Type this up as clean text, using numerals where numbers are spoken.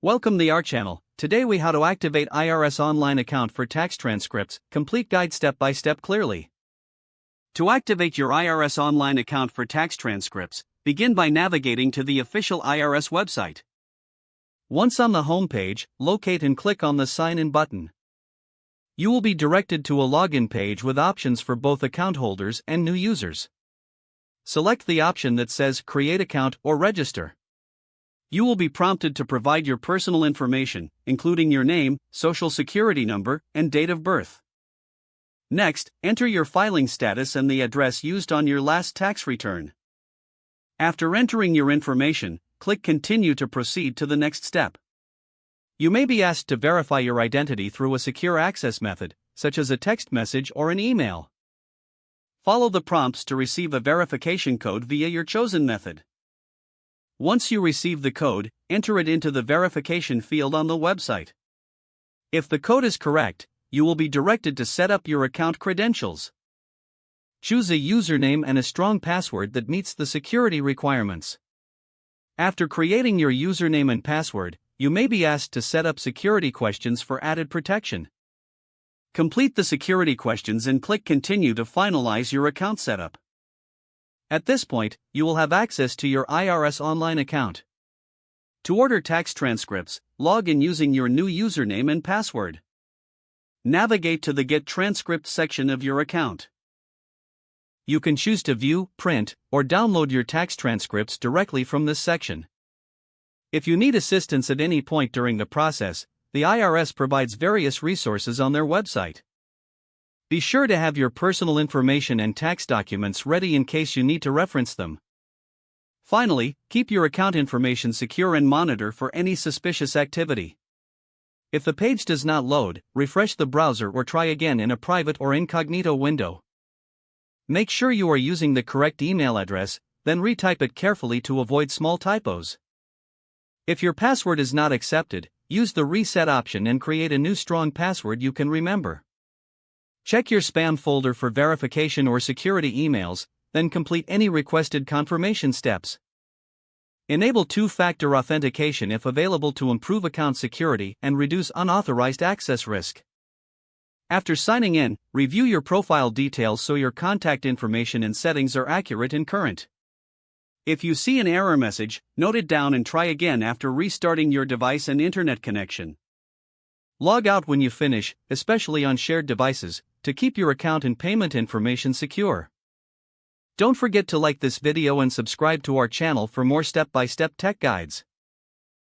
Welcome to our channel. Today we how to activate IRS Online Account for tax transcripts, complete guide step by step clearly. To activate your IRS Online Account for tax transcripts, begin by navigating to the official IRS website. Once on the home page, locate and click on the Sign In button. You will be directed to a login page with options for both account holders and new users. Select the option that says Create Account or Register. You will be prompted to provide your personal information, including your name, social security number, and date of birth. Next, enter your filing status and the address used on your last tax return. After entering your information, click Continue to proceed to the next step. You may be asked to verify your identity through a secure access method, such as a text message or an email. Follow the prompts to receive a verification code via your chosen method. Once you receive the code, enter it into the verification field on the website. If the code is correct, you will be directed to set up your account credentials. Choose a username and a strong password that meets the security requirements. After creating your username and password, you may be asked to set up security questions for added protection. Complete the security questions and click Continue to finalize your account setup. At this point, you will have access to your IRS Online account. To order tax transcripts, log in using your new username and password. Navigate to the Get Transcripts section of your account. You can choose to view, print, or download your tax transcripts directly from this section. If you need assistance at any point during the process, the IRS provides various resources on their website. Be sure to have your personal information and tax documents ready in case you need to reference them. Finally, keep your account information secure and monitor for any suspicious activity. If the page does not load, refresh the browser or try again in a private or incognito window. Make sure you are using the correct email address, then retype it carefully to avoid small typos. If your password is not accepted, use the reset option and create a new strong password you can remember. Check your spam folder for verification or security emails, then complete any requested confirmation steps. Enable two-factor authentication if available to improve account security and reduce unauthorized access risk. After signing in, review your profile details so your contact information and settings are accurate and current. If you see an error message, note it down and try again after restarting your device and internet connection. Log out when you finish, especially on shared devices, to keep your account and payment information secure. Don't forget to like this video and subscribe to our channel for more step-by-step tech guides.